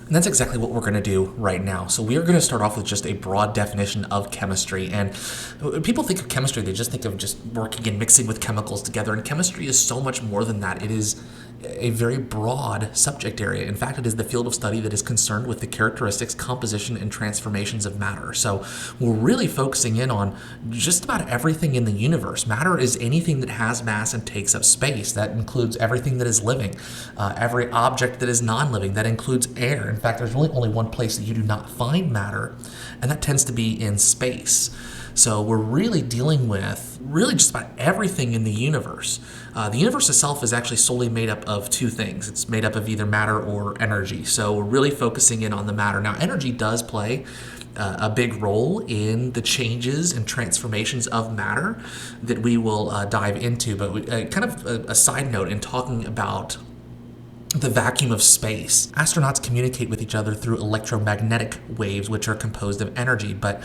And that's exactly what we're going to do right now. So we are going to start off with just a broad definition of chemistry. And when people think of chemistry, they just think of just working and mixing with chemicals together. And chemistry is so much more than that. It is a very broad subject area. In fact, it is the field of study that is concerned with the characteristics, composition, and transformations of matter. So we're really focusing in on just about everything in the universe. Matter is anything that has mass and takes up space. That includes everything that is living, every object that is non-living. That includes air. In fact, there's really only one place that you do not find matter, and that tends to be in space. So we're really dealing with really just about everything in the universe. The universe itself is actually solely made up of two things. It's made up of either matter or energy. So we're really focusing in on the matter. Now, energy does play a big role in the changes and transformations of matter that we will dive into. But kind of a side note in talking about the vacuum of space. Astronauts communicate with each other through electromagnetic waves, which are composed of energy. But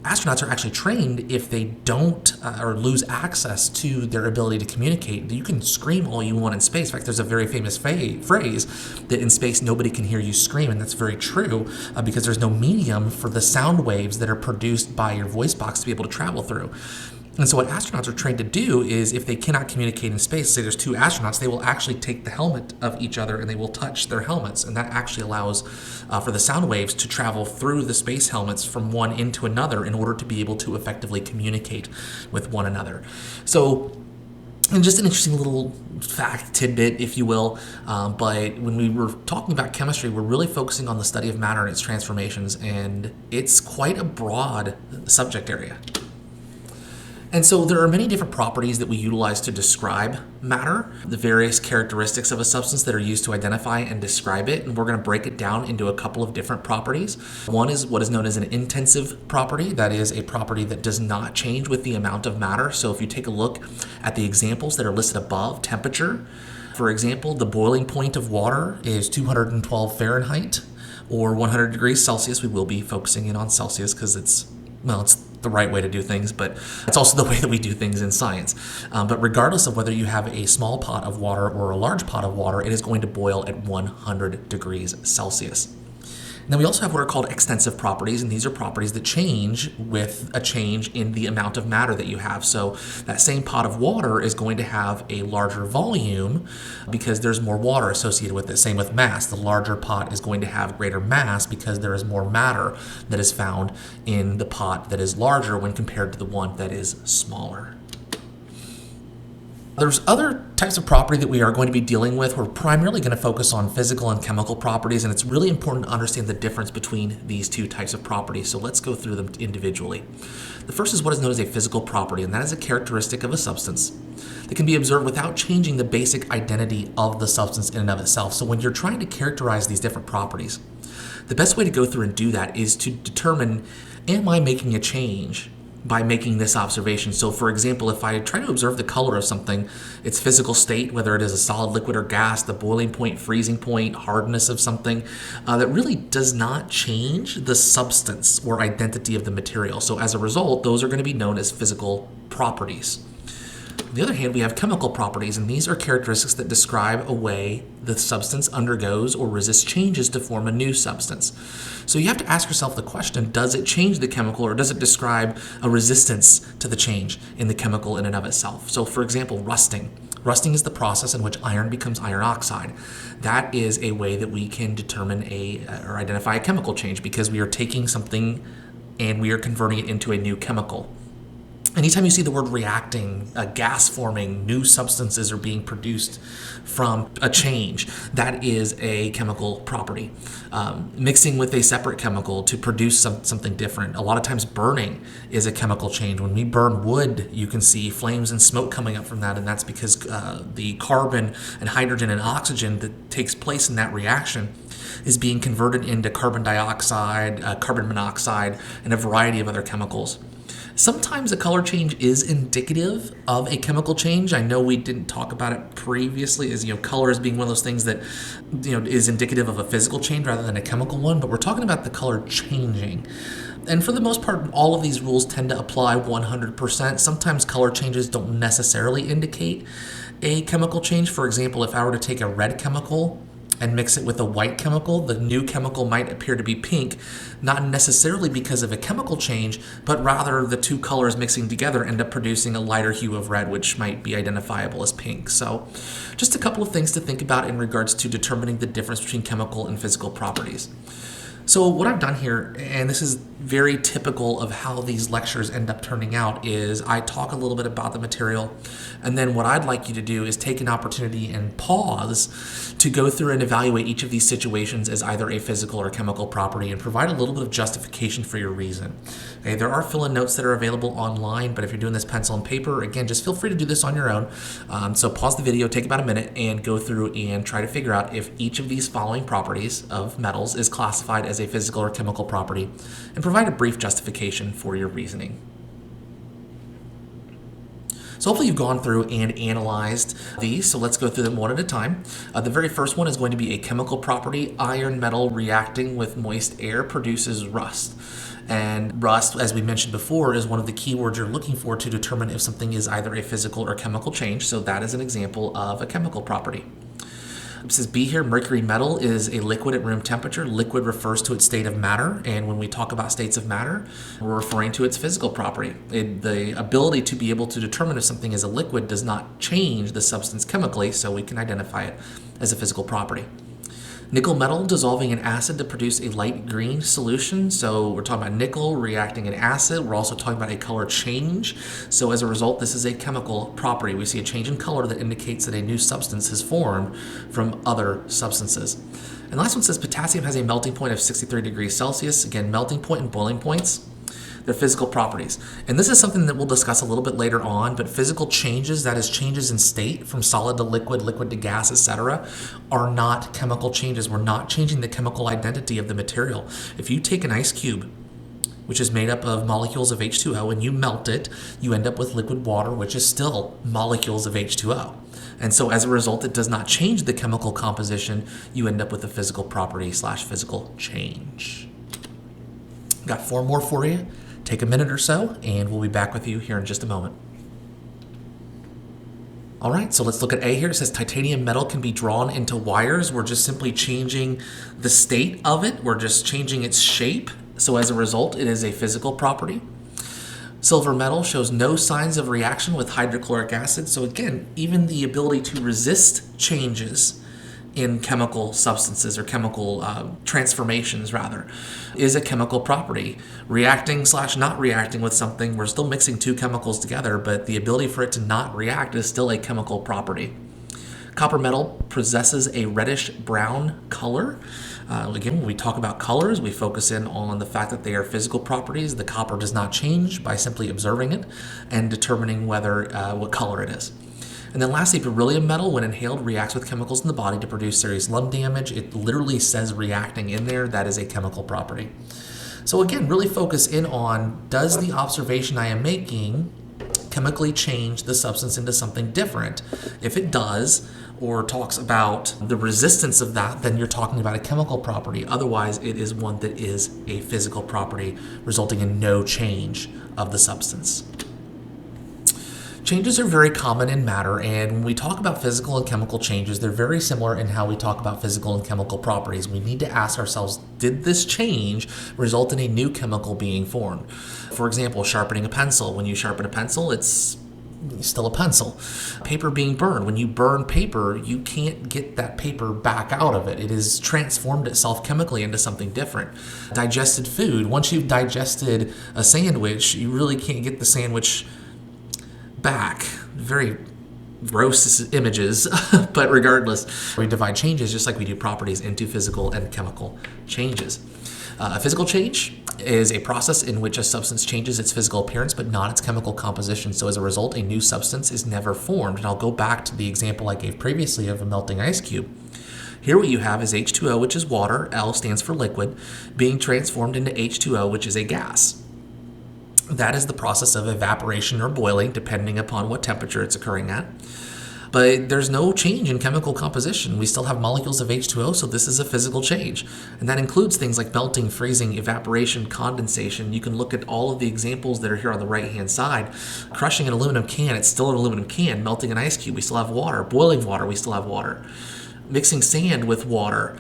astronauts are actually trained if they don't or lose access to their ability to communicate. You can scream all you want in space. In fact, there's a very famous phrase that in space nobody can hear you scream, and that's very true because there's no medium for the sound waves that are produced by your voice box to be able to travel through. And so what astronauts are trained to do is if they cannot communicate in space, say there's two astronauts, they will actually take the helmet of each other and they will touch their helmets. And that actually allows for the sound waves to travel through the space helmets from one into another in order to be able to effectively communicate with one another. So, and just an interesting little fact, tidbit, if you will, but when we were talking about chemistry, we're really focusing on the study of matter and its transformations, and it's quite a broad subject area. And so there are many different properties that we utilize to describe matter, the various characteristics of a substance that are used to identify and describe it, and we're going to break it down into a couple of different properties. One is what is known as an intensive property. That is a property that does not change with the amount of matter. So if you take a look at the examples that are listed above, temperature, for example, the boiling point of water is 212 Fahrenheit or 100 degrees Celsius. We will be focusing in on Celsius because it's the right way to do things, but it's also the way that we do things in science. But regardless of whether you have a small pot of water or a large pot of water, it is going to boil at 100 degrees Celsius. Now we also have what are called extensive properties, and these are properties that change with a change in the amount of matter that you have. So that same pot of water is going to have a larger volume because there's more water associated with it. Same with mass. The larger pot is going to have greater mass because there is more matter that is found in the pot that is larger when compared to the one that is smaller. There's other types of property that we are going to be dealing with. We're primarily going to focus on physical and chemical properties, and it's really important to understand the difference between these two types of properties. So let's go through them individually. The first is what is known as a physical property, and that is a characteristic of a substance that can be observed without changing the basic identity of the substance in and of itself. So when you're trying to characterize these different properties, the best way to go through and do that is to determine, am I making a change by making this observation? So for example, if I try to observe the color of something, its physical state, whether it is a solid, liquid, or gas, the boiling point, freezing point, hardness of something, that really does not change the substance or identity of the material. So as a result, those are going to be known as physical properties. On the other hand, we have chemical properties, and these are characteristics that describe a way the substance undergoes or resists changes to form a new substance. So you have to ask yourself the question, does it change the chemical, or does it describe a resistance to the change in the chemical in and of itself? So for example, rusting. Rusting is the process in which iron becomes iron oxide. That is a way that we can determine or identify a chemical change because we are taking something and we are converting it into a new chemical. Anytime you see the word reacting, gas forming, new substances are being produced from a change, that is a chemical property. Mixing with a separate chemical to produce something different. A lot of times burning is a chemical change. When we burn wood, you can see flames and smoke coming up from that, and that's because the carbon and hydrogen and oxygen that takes place in that reaction is being converted into carbon dioxide, carbon monoxide, and a variety of other chemicals. Sometimes a color change is indicative of a chemical change. I know we didn't talk about it previously as, color as being one of those things that, is indicative of a physical change rather than a chemical one, but we're talking about the color changing. And for the most part, all of these rules tend to apply 100%. Sometimes color changes don't necessarily indicate a chemical change. For example, if I were to take a red chemical and mix it with a white chemical, the new chemical might appear to be pink, not necessarily because of a chemical change, but rather the two colors mixing together end up producing a lighter hue of red, which might be identifiable as pink. So just a couple of things to think about in regards to determining the difference between chemical and physical properties. So what I've done here, and this is very typical of how these lectures end up turning out, is I talk a little bit about the material, and then what I'd like you to do is take an opportunity and pause to go through and evaluate each of these situations as either a physical or chemical property and provide a little bit of justification for your reason. Okay, there are fill-in notes that are available online, but if you're doing this pencil and paper, again, just feel free to do this on your own. So pause the video, take about a minute, and go through and try to figure out if each of these following properties of metals is classified as a physical or chemical property, and provide a brief justification for your reasoning. So hopefully you've gone through and analyzed these, so let's go through them one at a time. The very first one is going to be a chemical property. Iron metal reacting with moist air produces rust. And rust, as we mentioned before, is one of the keywords you're looking for to determine if something is either a physical or chemical change, so that is an example of a chemical property. It says B here, mercury metal is a liquid at room temperature. Liquid refers to its state of matter, and when we talk about states of matter, we're referring to its physical property. The ability to be able to determine if something is a liquid does not change the substance chemically, so we can identify it as a physical property. Nickel metal dissolving in acid to produce a light green solution. So we're talking about nickel reacting in acid. We're also talking about a color change. So as a result, this is a chemical property. We see a change in color that indicates that a new substance has formed from other substances. And the last one says potassium has a melting point of 63 degrees Celsius. Again, melting point and boiling points. They're physical properties. And this is something that we'll discuss a little bit later on, but physical changes, that is changes in state from solid to liquid, liquid to gas, etc., are not chemical changes. We're not changing the chemical identity of the material. If you take an ice cube, which is made up of molecules of H2O, and you melt it, you end up with liquid water, which is still molecules of H2O. And so as a result, it does not change the chemical composition. You end up with a physical property / physical change. Got 4 more for you. Take a minute or so, and we'll be back with you here in just a moment. All right, so let's look at A here. It says titanium metal can be drawn into wires. We're just simply changing the state of it. We're just changing its shape. So as a result, it is a physical property. Silver metal shows no signs of reaction with hydrochloric acid. So again, even the ability to resist changes in chemical substances or chemical transformations rather is a chemical property. Reacting / not reacting with something, we're still mixing two chemicals together, but the ability for it to not react is still a chemical property. Copper metal possesses a reddish brown color. Again, when we talk about colors, we focus in on the fact that they are physical properties. The copper does not change by simply observing it and determining whether what color it is. And then lastly, beryllium metal, when inhaled, reacts with chemicals in the body to produce serious lung damage. It literally says reacting in there. That is a chemical property. So again, really focus in on, does the observation I am making chemically change the substance into something different? If it does, or talks about the resistance of that, then you're talking about a chemical property. Otherwise, it is one that is a physical property, resulting in no change of the substance. Changes are very common in matter, and when we talk about physical and chemical changes, they're very similar in how we talk about physical and chemical properties. We need to ask ourselves, did this change result in a new chemical being formed? For example, sharpening a pencil. When you sharpen a pencil, it's still a pencil. Paper being burned. When you burn paper, you can't get that paper back out of it. It has transformed itself chemically into something different. Digested food. Once you've digested a sandwich, you really can't get the sandwich back. Very gross images, but regardless, we divide changes just like we do properties into physical and chemical changes. A physical change is a process in which a substance changes its physical appearance but not its chemical composition. So as a result, a new substance is never formed. And I'll go back to the example I gave previously of a melting ice cube. Here what you have is H2O, which is water, L stands for liquid, being transformed into H2O, which is a gas. That is the process of evaporation or boiling, depending upon what temperature it's occurring at. But there's no change in chemical composition. We still have molecules of H2O, so this is a physical change. And that includes things like melting, freezing, evaporation, condensation. You can look at all of the examples that are here on the right-hand side. Crushing an aluminum can, it's still an aluminum can. Melting an ice cube, we still have water. Boiling water, we still have water. Mixing sand with water,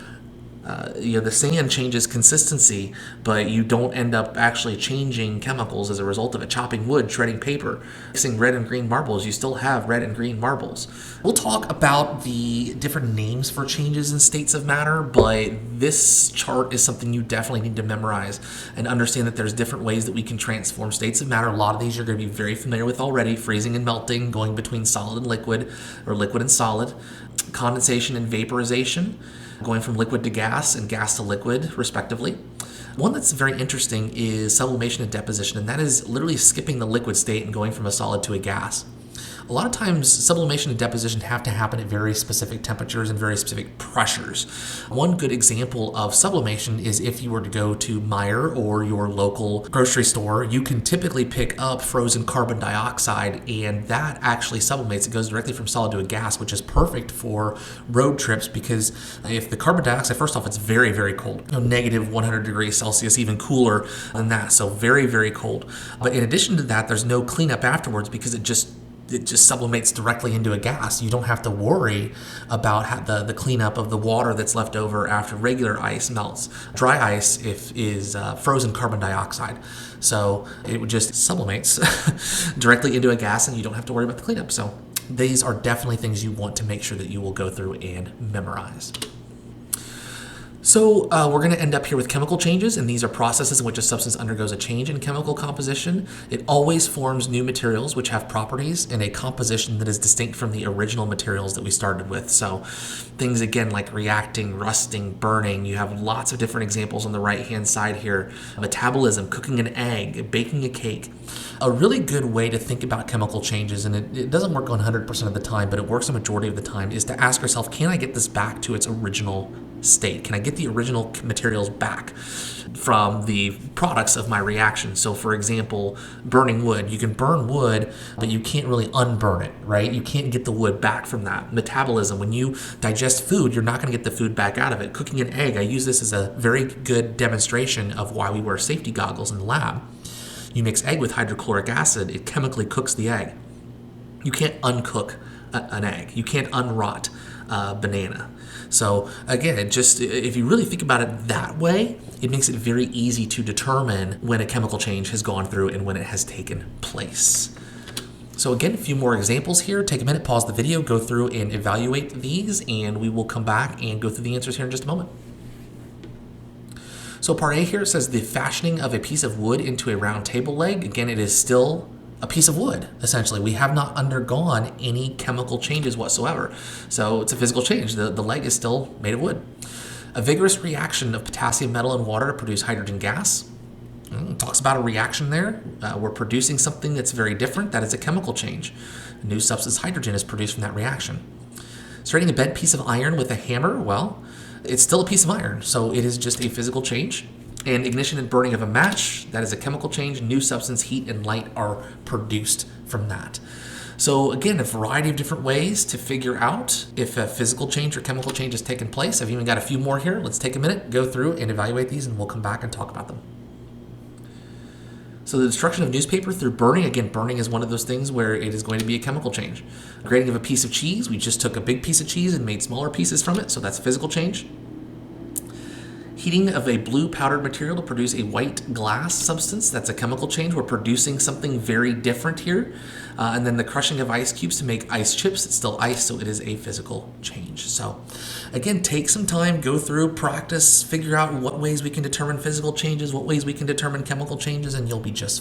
the sand changes consistency, but you don't end up actually changing chemicals as a result of it. Chopping wood, shredding paper, mixing red and green marbles, you still have red and green marbles. We'll talk about the different names for changes in states of matter, but this chart is something you definitely need to memorize and understand that there's different ways that we can transform states of matter. A lot of these you're going to be very familiar with already: freezing and melting, going between solid and liquid, or liquid and solid, condensation and vaporization, going from liquid to gas and gas to liquid, respectively. One that's very interesting is sublimation and deposition, and that is literally skipping the liquid state and going from a solid to a gas. A lot of times, sublimation and deposition have to happen at very specific temperatures and very specific pressures. One good example of sublimation is if you were to go to Meijer or your local grocery store, you can typically pick up frozen carbon dioxide, and that actually sublimates. It goes directly from solid to a gas, which is perfect for road trips, because if the carbon dioxide, first off, it's very, very cold, negative 100 degrees Celsius, even cooler than that, so very, very cold. But in addition to that, there's no cleanup afterwards because it just sublimates directly into a gas. You don't have to worry about the cleanup of the water that's left over after regular ice melts. Dry ice is frozen carbon dioxide. So it would just sublimates directly into a gas, and you don't have to worry about the cleanup. So these are definitely things you want to make sure that you will go through and memorize. So we're going to end up here with chemical changes, and these are processes in which a substance undergoes a change in chemical composition. It always forms new materials which have properties and a composition that is distinct from the original materials that we started with. So things, again, like reacting, rusting, burning. You have lots of different examples on the right-hand side here. Metabolism, cooking an egg, baking a cake. A really good way to think about chemical changes, and it doesn't work 100% of the time, but it works a majority of the time, is to ask yourself, can I get this back to its original state? Can I get the original materials back from the products of my reaction? So for example, burning wood. You can burn wood, but you can't really unburn it, right? You can't get the wood back from that. Metabolism. When you digest food, you're not going to get the food back out of it. Cooking an egg. I use this as a very good demonstration of why we wear safety goggles in the lab. You mix egg with hydrochloric acid, it chemically cooks the egg. You can't uncook an egg. You can't unrot a banana. So again, if you really think about it that way, it makes it very easy to determine when a chemical change has gone through and when it has taken place. So again, a few more examples here. Take a minute, pause the video, go through and evaluate these, and we will come back and go through the answers here in just a moment. So part A here says the fashioning of a piece of wood into a round table leg. Again, it is still a piece of wood, essentially. We have not undergone any chemical changes whatsoever. So it's a physical change. The leg is still made of wood. A vigorous reaction of potassium metal and water to produce hydrogen gas. Talks about a reaction there. We're producing something that's very different. That is a chemical change. A new substance, hydrogen, is produced from that reaction. Straightening a bent piece of iron with a hammer. Well, it's still a piece of iron, so it is just a physical change. And ignition and burning of a match, that is a chemical change. New substance, heat, and light are produced from that. So again, a variety of different ways to figure out if a physical change or chemical change has taken place. I've even got a few more here. Let's take a minute, go through and evaluate these, and we'll come back and talk about them. So the destruction of newspaper through burning, again, burning is one of those things where it is going to be a chemical change. Grating of a piece of cheese, we just took a big piece of cheese and made smaller pieces from it, so that's a physical change. Heating of a blue powdered material to produce a white glass substance, that's a chemical change. We're producing something very different here. And then the crushing of ice cubes to make ice chips, it's still ice, so it is a physical change. So again, take some time, go through, practice, figure out what ways we can determine physical changes, what ways we can determine chemical changes, and you'll be just fine.